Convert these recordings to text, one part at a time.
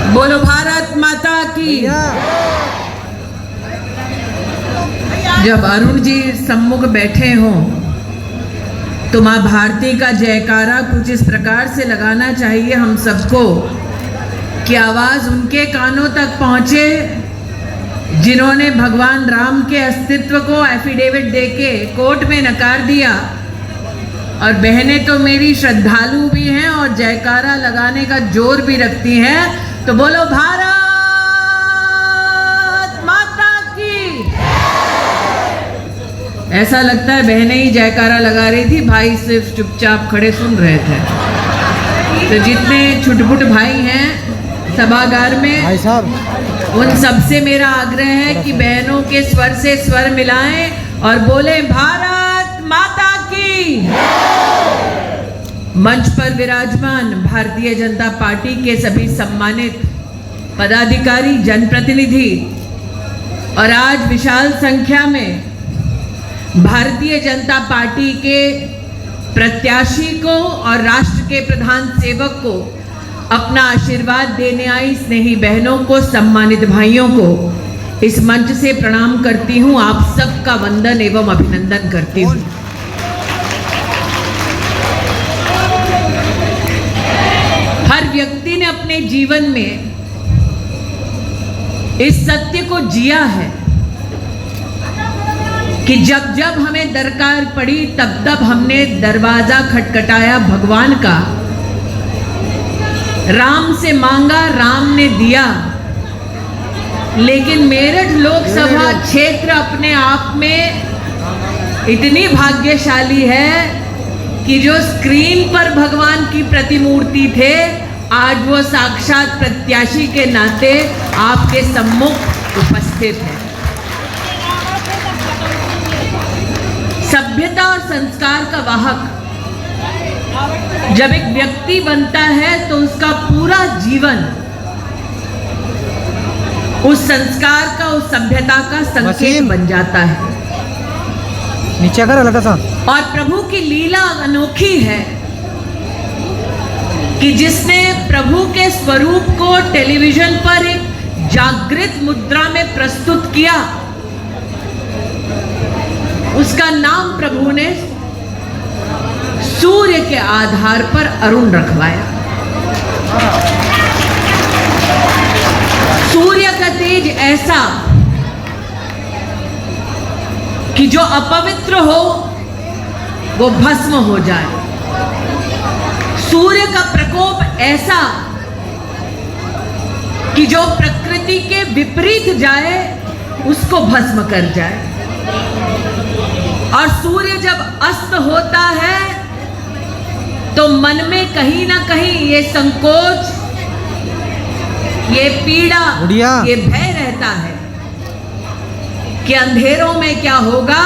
बोलो भारत माता की। जब अरुण जी सम्मुख बैठे हों तो माँ भारती का जयकारा कुछ इस प्रकार से लगाना चाहिए हम सबको कि आवाज उनके कानों तक पहुंचे जिन्होंने भगवान राम के अस्तित्व को एफिडेविट देके कोर्ट में नकार दिया। और बहनें तो मेरी श्रद्धालु भी हैं और जयकारा लगाने का जोर भी रखती हैं। तो बोलो भारत माता की। ऐसा लगता है बहनें ही जयकारा लगा रही थी, भाई सिर्फ चुपचाप खड़े सुन रहे थे। तो जितने छुटपुट भाई हैं सभागार में, भाई साहब, उन सबसे मेरा आग्रह है कि बहनों के स्वर से स्वर मिलाएं और बोले भारत माता की। मंच पर विराजमान भारतीय जनता पार्टी के सभी सम्मानित पदाधिकारी, जनप्रतिनिधि और आज विशाल संख्या में भारतीय जनता पार्टी के प्रत्याशी को और राष्ट्र के प्रधान सेवक को अपना आशीर्वाद देने आई स्नेही बहनों को, सम्मानित भाइयों को इस मंच से प्रणाम करती हूं। आप सबका वंदन एवं अभिनंदन करती हूं। हर व्यक्ति ने अपने जीवन में इस सत्य को जिया है कि जब जब हमें दरकार पड़ी तब तब हमने दरवाजा खटखटाया भगवान का, राम से मांगा, राम ने दिया। लेकिन मेरठ लोकसभा क्षेत्र अपने आप में इतनी भाग्यशाली है कि जो स्क्रीन पर भगवान की प्रतिमूर्ति थे, आज वो साक्षात प्रत्याशी के नाते आपके सम्मुख उपस्थित है। सभ्यता और संस्कार का वाहक जब एक व्यक्ति बनता है तो उसका पूरा जीवन उस संस्कार का, उस सभ्यता का संकेत बन जाता है। नीचे कर हल्का सा। और प्रभु की लीला अनोखी है कि जिसने प्रभु के स्वरूप को टेलीविजन पर एक जागृत मुद्रा में प्रस्तुत किया, उसका नाम प्रभु ने सूर्य के आधार पर अरुण रखवाया। सूर्य का तेज ऐसा कि जो अपवित्र हो वो भस्म हो जाए, सूर्य का प्रकोप ऐसा कि जो प्रकृति के विपरीत जाए उसको भस्म कर जाए। और सूर्य जब अस्त होता है तो मन में कहीं ना कहीं ये संकोच, ये पीड़ा, ये भय रहता है कि अंधेरों में क्या होगा।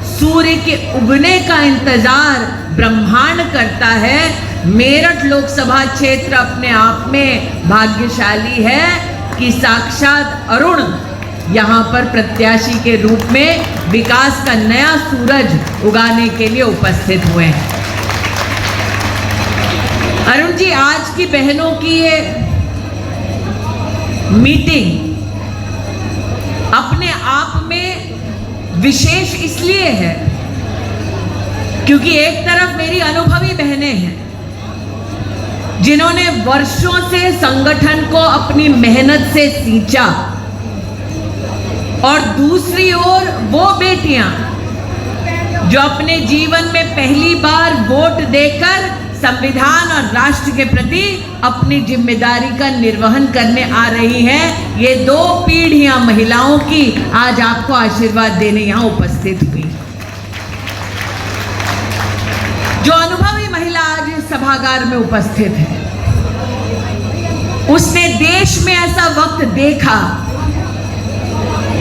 सूर्य के उगने का इंतजार ब्रह्मांड करता है। मेरठ लोकसभा क्षेत्र अपने आप में भाग्यशाली है कि साक्षात अरुण यहाँ पर प्रत्याशी के रूप में विकास का नया सूरज उगाने के लिए उपस्थित हुए हैं। अरुण जी, आज की बहनों की ये मीटिंग अपने आप में विशेष इसलिए है क्योंकि एक तरफ मेरी अनुभवी बहनें हैं जिन्होंने वर्षों से संगठन को अपनी मेहनत से सींचा, और दूसरी ओर वो बेटियां जो अपने जीवन में पहली बार वोट देकर संविधान और राष्ट्र के प्रति अपनी जिम्मेदारी का निर्वहन करने आ रही हैं। ये दो पीढ़ियां महिलाओं की आज आपको आशीर्वाद देने यहां उपस्थित हुई। जो अनुभवी महिला आज इस सभागार में उपस्थित है, उसने देश में ऐसा वक्त देखा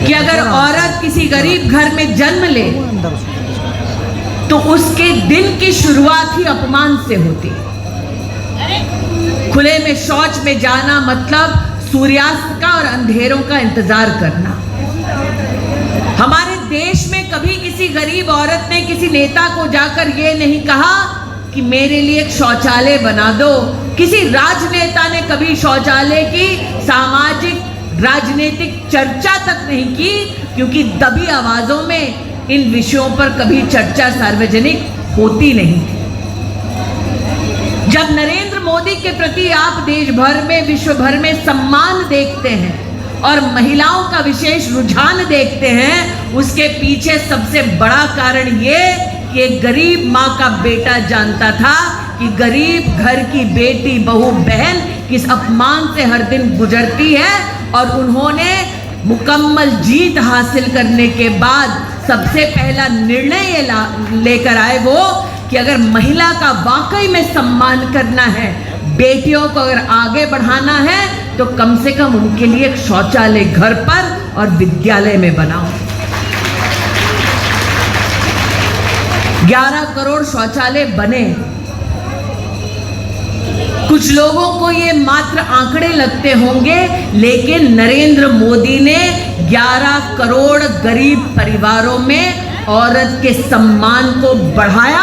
कि अगर औरत किसी गरीब घर में जन्म ले तो उसके दिन की शुरुआत ही अपमान से होती। खुले में शौच में जाना मतलब सूर्यास्त का और अंधेरों का इंतजार करना। हमारे देश में कभी किसी गरीब औरत ने किसी नेता को जाकर ये नहीं कहा कि मेरे लिए एक शौचालय बना दो। किसी राजनेता ने कभी शौचालय की सामाजिक राजनीतिक चर्चा तक नहीं की, क्योंकि दबी आवाजों में इन विषयों पर कभी चर्चा सार्वजनिक होती नहीं थी। जब नरेंद्र मोदी के प्रति आप देश भर में, विश्व भर में सम्मान देखते हैं और महिलाओं का विशेष रुझान देखते हैं, उसके पीछे सबसे बड़ा कारण ये कि एक गरीब माँ का बेटा जानता था कि गरीब घर की बेटी, बहू, बहन किस अपमान से हर दिन गुजरती है, और उन्होंने मुकम्मल जीत हासिल करने के बाद सबसे पहला निर्णय ये लेकर आए वो कि अगर महिला का वाकई में सम्मान करना है, बेटियों को अगर आगे बढ़ाना है, तो कम से कम उनके लिए एक शौचालय घर पर और विद्यालय में बनाओ। 11 करोड़ शौचालय बने। कुछ लोगों को ये मात्र आंकड़े लगते होंगे, लेकिन नरेंद्र मोदी ने 11 करोड़ गरीब परिवारों में औरत के सम्मान को बढ़ाया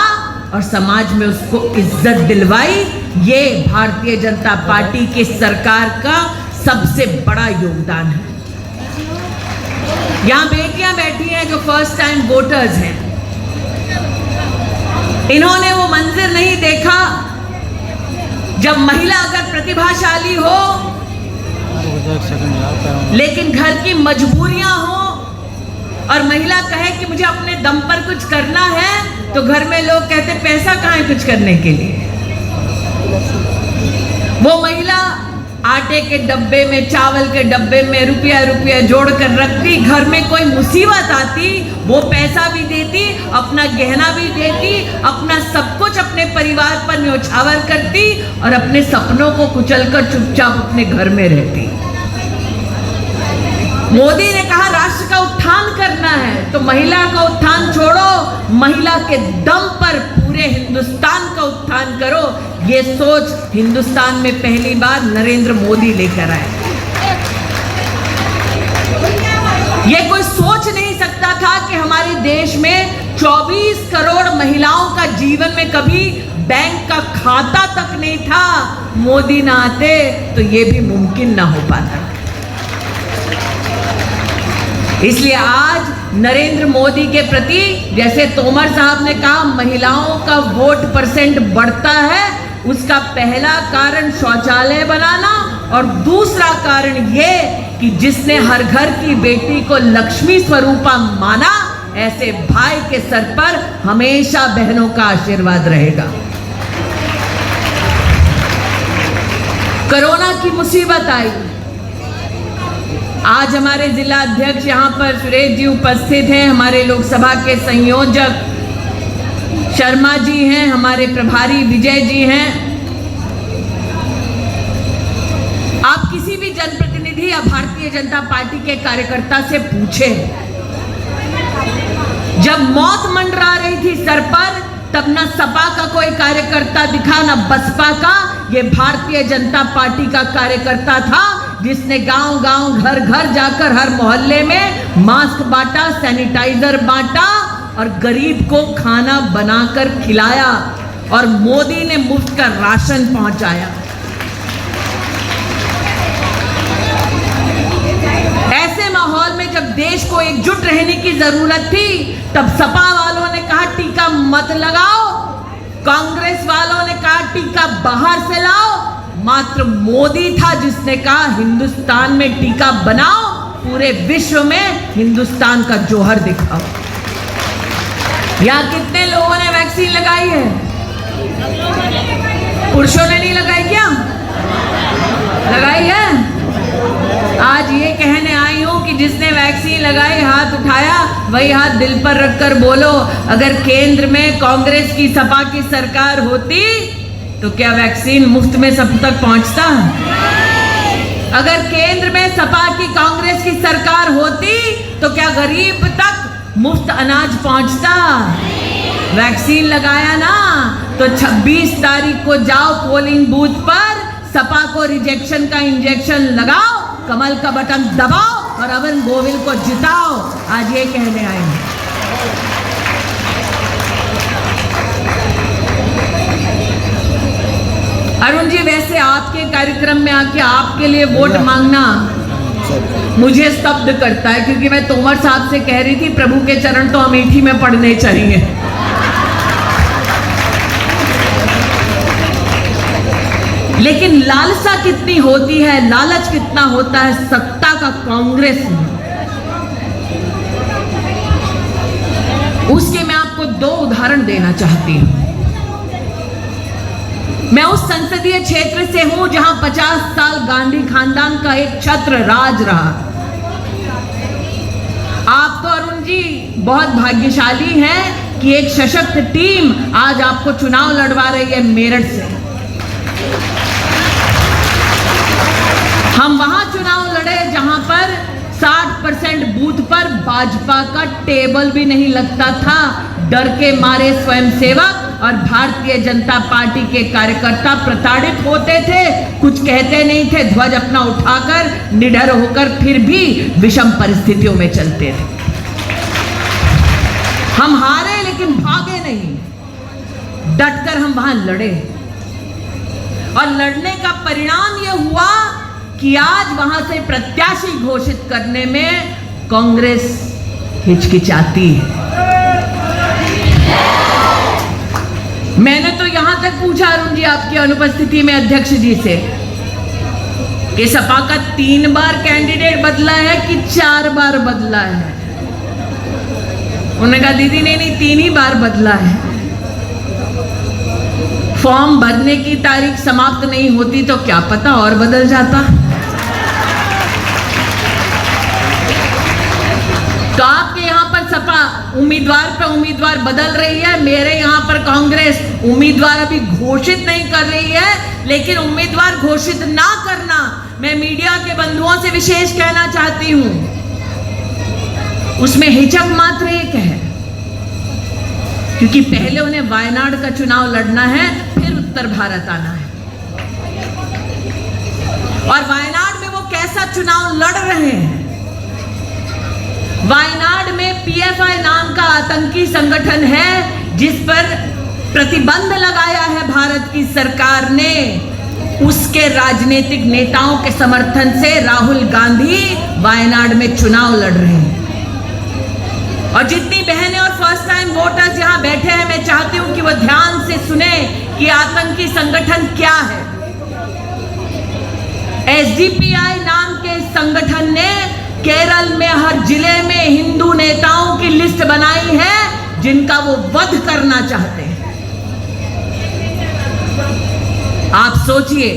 और समाज में उसको इज्जत दिलवाई। ये भारतीय जनता पार्टी की सरकार का सबसे बड़ा योगदान है। यहां बेटियां बैठी हैं जो फर्स्ट टाइम वोटर्स हैं। इन्होंने वो मंजिल नहीं देखा जब महिला अगर प्रतिभाशाली हो, लेकिन घर की मजबूरियां हो और महिला कहे कि मुझे अपने दम पर कुछ करना है, तो घर में लोग कहते पैसा कहाँ है कुछ करने के लिए। वो महिला आटे के डब्बे में, चावल के डब्बे में रुपया रुपया जोड़ कर रखती, घर में कोई मुसीबत आती वो पैसा भी देती, अपना गहना भी देती, अपना सब कुछ अपने परिवार पर न्योछावर करती और अपने सपनों को कुचलकर चुपचाप अपने घर में रहती। मोदी ने कहा राष्ट्र का उत्थान करना है, तो महिला का उत्थान छोड़ो, महिला के दम पर पूरे हिंदुस्तान का उत्थान करो। ये सोच हिंदुस्तान में पहली बार नरेंद्र मोदी लेकर आए। ये कोई सोच नहीं सकता था कि हमारे देश में 24 करोड़ महिलाओं का जीवन में कभी बैंक का खाता तक नहीं था। मोदी ना आते तो ये भी मुमकिन ना हो पाता। इसलिए आज नरेंद्र मोदी के प्रति, जैसे तोमर साहब ने कहा, महिलाओं का वोट परसेंट बढ़ता है, उसका पहला कारण शौचालय बनाना और दूसरा कारण ये कि जिसने हर घर की बेटी को लक्ष्मी स्वरूपा माना, ऐसे भाई के सर पर हमेशा बहनों का आशीर्वाद रहेगा। कोरोना की मुसीबत आई, आज हमारे जिला अध्यक्ष यहाँ पर सुरेश जी उपस्थित हैं, हमारे लोकसभा के संयोजक शर्मा जी हैं, हमारे प्रभारी विजय जी हैं। आप किसी भी जनप्रतिनिधि या भारतीय जनता पार्टी के कार्यकर्ता से पूछे, जब मौत मंडरा रही थी सर पर, तब ना सपा का कोई कार्यकर्ता दिखा, ना बसपा का। ये भारतीय जनता पार्टी का कार्यकर्ता था जिसने गांव गांव, घर घर जाकर हर मोहल्ले में मास्क बांटा, सैनिटाइजर बांटा और गरीब को खाना बनाकर खिलाया, और मोदी ने मुफ्त का राशन पहुंचाया। ऐसे माहौल में जब देश को एकजुट रहने की जरूरत थी, तब सपा वालों ने कहा टीका मत लगाओ, कांग्रेस वालों ने कहा टीका बाहर से लाओ, मात्र मोदी था जिसने कहा हिंदुस्तान में टीका बनाओ, पूरे विश्व में हिंदुस्तान का जौहर दिखाओ। यहां कितने लोगों ने वैक्सीन लगाई है? पुरुषों ने नहीं लगाई क्या? लगाई है। आज ये कहने आई हूं कि जिसने वैक्सीन लगाई, हाथ उठाया, वही हाथ दिल पर रखकर बोलो, अगर केंद्र में कांग्रेस की, सपा की सरकार होती तो क्या वैक्सीन मुफ्त में सब तक पहुंचता? अगर केंद्र में सपा की, कांग्रेस की सरकार होती तो क्या गरीब तक मुफ्त अनाज पहुंचता? वैक्सीन लगाया ना, तो 26 तारीख को जाओ पोलिंग बूथ पर, सपा को रिजेक्शन का इंजेक्शन लगाओ, कमल का बटन दबाओ और अमन गोविल को जिताओ। आज ये कहने आए हैं। अरुण जी, वैसे आपके कार्यक्रम में आके आपके लिए वोट मांगना मुझे स्तब्ध करता है, क्योंकि मैं तोमर साहब से कह रही थी प्रभु के चरण तो अमेठी में पड़ने चाहिए। लेकिन लालसा कितनी होती है, लालच कितना होता है सत्ता का कांग्रेस में, उसके मैं आपको 2 उदाहरण देना चाहती हूं। मैं उस संसदीय क्षेत्र से हूं जहां 50 साल गांधी खानदान का एक छत्र राज रहा। आप तो अरुण जी बहुत भाग्यशाली हैं कि एक सशक्त टीम आज आपको चुनाव लड़वा रही है मेरठ से। हम वहां चुनाव लड़े जहां पर 60% बूथ पर भाजपा का टेबल भी नहीं लगता था। डर के मारे स्वयंसेवक और भारतीय जनता पार्टी के कार्यकर्ता प्रताड़ित होते थे, कुछ कहते नहीं थे, ध्वज अपना उठाकर निडर होकर फिर भी विषम परिस्थितियों में चलते थे। हम हारे लेकिन भागे नहीं, डटकर हम वहां लड़े और लड़ने का परिणाम यह हुआ कि आज वहां से प्रत्याशी घोषित करने में कांग्रेस हिचकिचाती है। मैंने तो यहां तक पूछा अरुण जी आपकी अनुपस्थिति में अध्यक्ष जी से कि सपा का 3 बार कैंडिडेट बदला है कि 4 बार बदला है। उन्होंने कहा दीदी नहीं 3 ही बार बदला है। फॉर्म भरने की तारीख समाप्त नहीं होती तो क्या पता और बदल जाता। तो आपके यहाँ पर सपा उम्मीदवार पे उम्मीदवार बदल रही है, मेरे यहाँ पर कांग्रेस उम्मीदवार अभी घोषित नहीं कर रही है। लेकिन उम्मीदवार घोषित ना करना मैं मीडिया के बंधुओं से विशेष कहना चाहती हूं, उसमें हिचक मात्र एक है, क्योंकि पहले उन्हें वायनाड का चुनाव लड़ना है, फिर उत्तर भारत आना है। और वायनाड में वो कैसा चुनाव लड़ रहे हैं? वायनाड में पीएफआई नाम का आतंकी संगठन है जिस पर प्रतिबंध लगाया है भारत की सरकार ने। उसके राजनीतिक नेताओं के समर्थन से राहुल गांधी वायनाड में चुनाव लड़ रहे हैं। और जितनी बहनें और फर्स्ट टाइम वोटर्स यहां बैठे हैं, मैं चाहती हूं कि वो ध्यान से सुने कि आतंकी संगठन क्या है। एसडीपीआई नाम के संगठन ने केरल में हर जिले में हिंदू नेताओं की लिस्ट बनाई है जिनका वो वध करना चाहते हैं। आप सोचिए,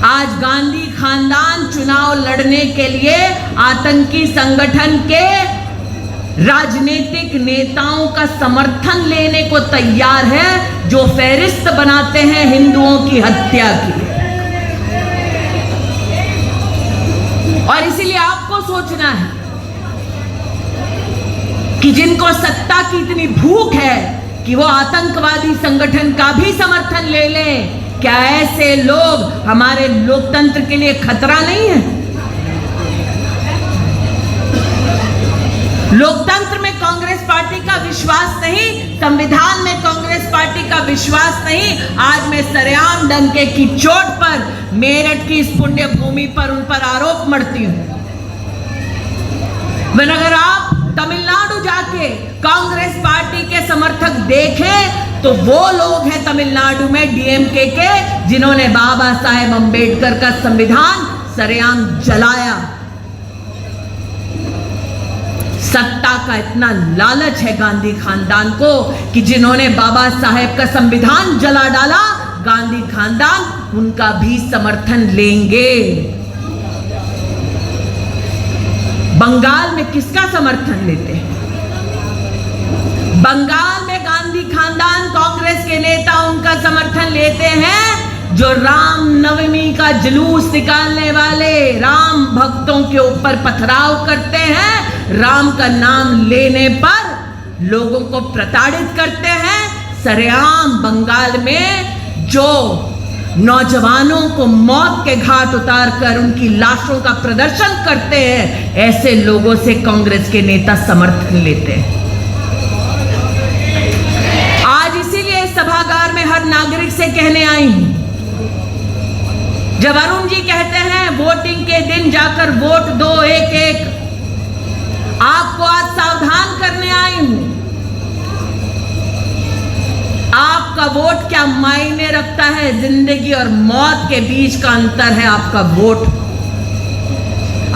आज गांधी खानदान चुनाव लड़ने के लिए आतंकी संगठन के राजनीतिक नेताओं का समर्थन लेने को तैयार है जो फेरिस्त बनाते हैं हिंदुओं की हत्या की। और इसीलिए आपको सोचना है कि जिनको सत्ता की इतनी भूख है कि वो आतंकवादी संगठन का भी समर्थन ले लें, क्या ऐसे लोग हमारे लोकतंत्र के लिए खतरा नहीं है? लोकतंत्र में कांग्रेस पार्टी का विश्वास नहीं, संविधान में कांग्रेस पार्टी का विश्वास नहीं। आज मैं सरेआम डंके की चोट पर मेरठ की इस पुण्य भूमि पर उन पर आरोप मढ़ती हूं। अगर आप तमिलनाडु जाके कांग्रेस पार्टी के समर्थक देखें तो वो लोग हैं तमिलनाडु में डीएमके के जिन्होंने बाबा साहेब अंबेडकर का संविधान सरेआम जलाया। सत्ता का इतना लालच है गांधी खानदान को कि जिन्होंने बाबा साहेब का संविधान जला डाला, गांधी खानदान उनका भी समर्थन लेंगे। बंगाल में किसका समर्थन लेते हैं? बंगाल में गांधी खानदान कांग्रेस के नेता उनका समर्थन लेते हैं जो राम नवमी का जुलूस निकालने वाले राम भक्तों के ऊपर पथराव करते हैं, राम का नाम लेने पर लोगों को प्रताड़ित करते हैं। सरेआम बंगाल में जो नौजवानों को मौत के घाट उतारकर उनकी लाशों का प्रदर्शन करते हैं, ऐसे लोगों से कांग्रेस के नेता समर्थन लेते हैं। आज इसीलिए सभागार में हर नागरिक से कहने आई हूं जब अरुण जी कहते हैं वोटिंग के दिन जाकर वोट दो एक एक, आपको आज सावधान करने आई हूं। आपका वोट क्या मायने रखता है? जिंदगी और मौत के बीच का अंतर है आपका वोट।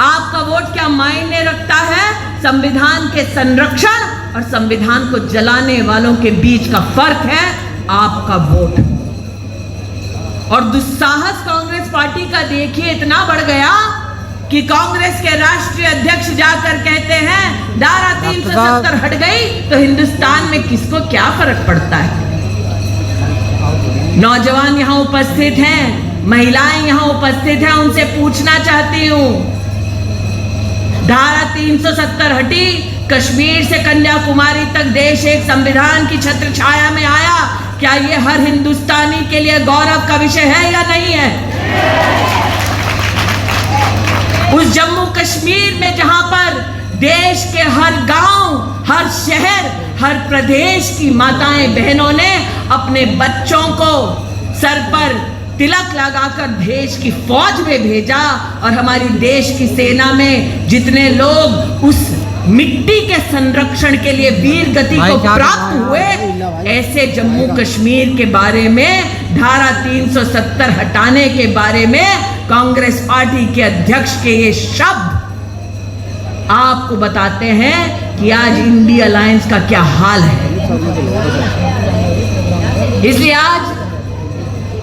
आपका वोट क्या मायने रखता है? संविधान के संरक्षण और संविधान को जलाने वालों के बीच का फर्क है आपका वोट। और दुस्साहस कांग्रेस पार्टी का देखिए इतना बढ़ गया कि कांग्रेस के राष्ट्रीय अध्यक्ष जाकर कहते हैं धारा 370 हट गई तो हिंदुस्तान में किसको क्या फर्क पड़ता है। नौजवान यहां उपस्थित हैं, महिलाएं यहां उपस्थित हैं, उनसे पूछना चाहती हूं, धारा 370 हटी, कश्मीर से कन्याकुमारी तक देश एक संविधान की छत्र छाया में आया, क्या ये हर हिंदुस्तानी के लिए गौरव का विषय है या नहीं है? उस जम्मू कश्मीर में जहां पर देश के हर गांव, हर शहर, हर प्रदेश की माताएं बहनों ने अपने बच्चों को सर पर तिलक लगाकर देश की फौज में भेजा, और हमारी देश की सेना में जितने लोग उस मिट्टी के संरक्षण के लिए वीर गति को प्राप्त हुए, ऐसे जम्मू कश्मीर के बारे में धारा 370 हटाने के बारे में कांग्रेस पार्टी के अध्यक्ष के ये शब्द आपको बताते हैं कि आज इंडिया अलायंस का क्या हाल है। इसलिए आज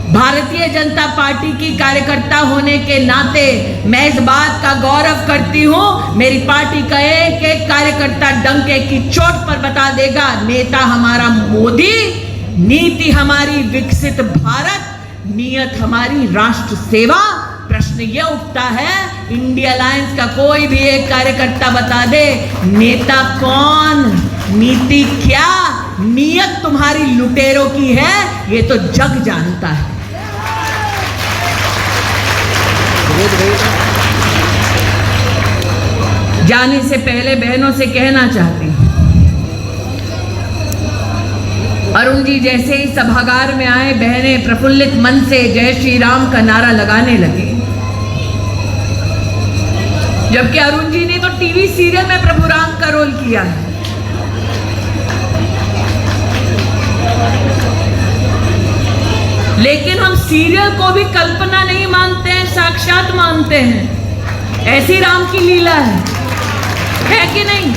भारतीय जनता पार्टी की कार्यकर्ता होने के नाते मैं इस बात का गौरव करती हूं, मेरी पार्टी का एक एक कार्यकर्ता डंके की चोट पर बता देगा, नेता हमारा मोदी, नीति हमारी विकसित भारत, नियत हमारी राष्ट्र सेवा। प्रश्न ये उठता है, इंडिया अलायंस का कोई भी एक कार्यकर्ता बता दे, नेता कौन, नीति क्या, नियत तुम्हारी लुटेरों की है, ये तो जग जानता है। जाने से पहले बहनों से कहना चाहती हूं, अरुण जी जैसे ही सभागार में आए, बहनें प्रफुल्लित मन से जय श्री राम का नारा लगाने लगे, जबकि अरुण जी ने तो टीवी सीरियल में प्रभु राम का रोल किया है। लेकिन हम सीरियल को भी कल्पना नहीं मानते हैं, साक्षात मानते हैं। ऐसी राम की लीला है कि नहीं?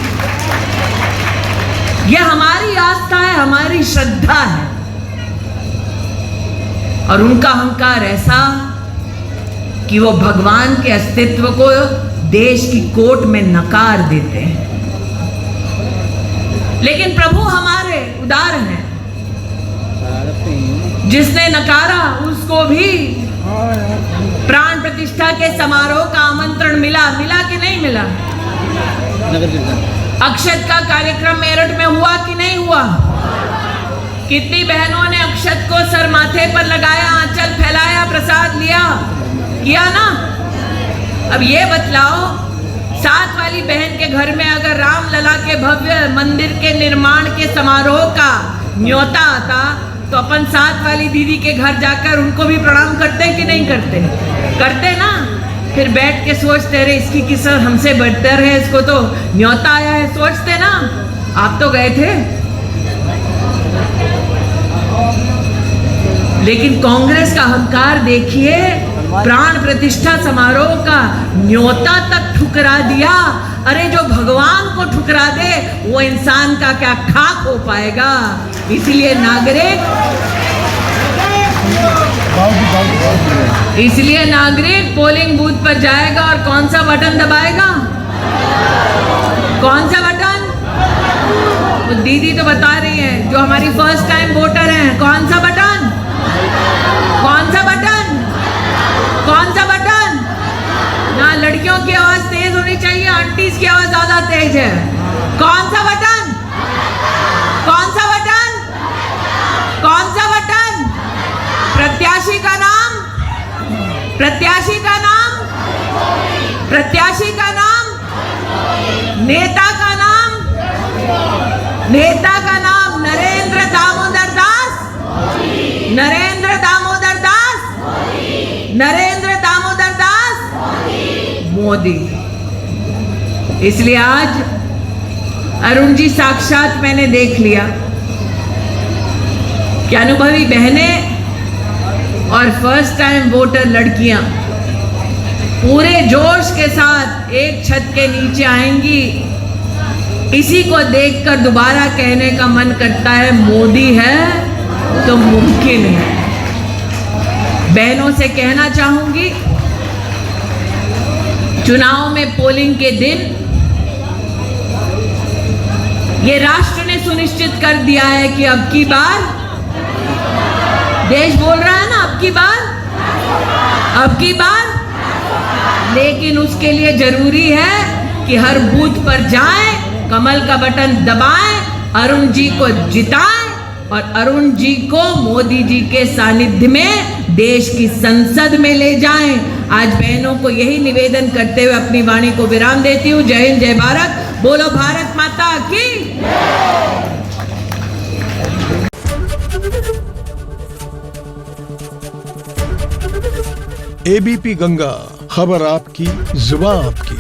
यह हमारी आस्था है, हमारी श्रद्धा है। और उनका अहंकार ऐसा कि वो भगवान के अस्तित्व को देश की कोर्ट में नकार देते हैं। लेकिन प्रभु हमारे उदार हैं, जिसने नकारा उसको भी प्राण प्रतिष्ठा के समारोह का आमंत्रण मिला कि नहीं मिला? अक्षत का कार्यक्रम मेरठ में हुआ कि नहीं हुआ? कितनी बहनों ने अक्षत को सर माथे पर लगाया, आंचल फैलाया, प्रसाद लिया, किया ना? अब ये बतलाओ, साथ वाली बहन के घर में अगर रामलला के भव्य मंदिर के निर्माण के समारोह का न्योता आता तो अपन साथ वाली दीदी के घर जाकर उनको भी प्रणाम करते कि नहीं करते? करते ना। फिर बैठ के सोचते रहे इसकी किस्मत हमसे बेहतर है, इसको तो न्योता आया है, सोचते ना। आप तो गए थे। लेकिन कांग्रेस का अहंकार देखिए, प्राण प्रतिष्ठा समारोह का न्योता तक ठुकरा दिया। अरे जो भगवान को ठुकरा दे वो इंसान का क्या खाक हो पाएगा। इसलिए नागरिक पोलिंग बूथ पर जाएगा और कौन सा बटन दबाएगा? कौन सा बटन? वो दीदी तो बता रही है जो हमारी फर्स्ट टाइम वोटर हैं, कौन सा बटन? कौन सा बटन? कौन सा बटन? ना लड़कियों की आवाज तेज होनी चाहिए, आंटीज की आवाज ज्यादा तेज है। कौन सा बटन? कौन सा बटन? कौन सा बटन? प्रत्याशी का नाम, प्रत्याशी का नाम, प्रत्याशी का नाम, नेता का नाम, नेता का नाम नरेंद्र दामोदर दास, नरेंद्र दामोदर दास, नरेंद्र मोदी। इसलिए आज अरुण जी साक्षात मैंने देख लिया कि अनुभवी बहनें और फर्स्ट टाइम वोटर लड़कियां पूरे जोश के साथ एक छत के नीचे आएंगी। इसी को देखकर दोबारा कहने का मन करता है मोदी है तो मुमकिन है। बहनों से कहना चाहूंगी, चुनाव में पोलिंग के दिन ये राष्ट्र ने सुनिश्चित कर दिया है कि अब की बार, देश बोल रहा है ना अब की बार, लेकिन उसके लिए जरूरी है कि हर बूथ पर जाएं, कमल का बटन दबाएं, अरुण जी को जिताएं और अरुण जी को मोदी जी के सानिध्य में देश की संसद में ले जाएं। आज बहनों को यही निवेदन करते हुए अपनी वाणी को विराम देती हूँ। जय हिंद, जय भारत, बोलो भारत माता की। एबीपी गंगा, खबर आपकी, जुबान आपकी।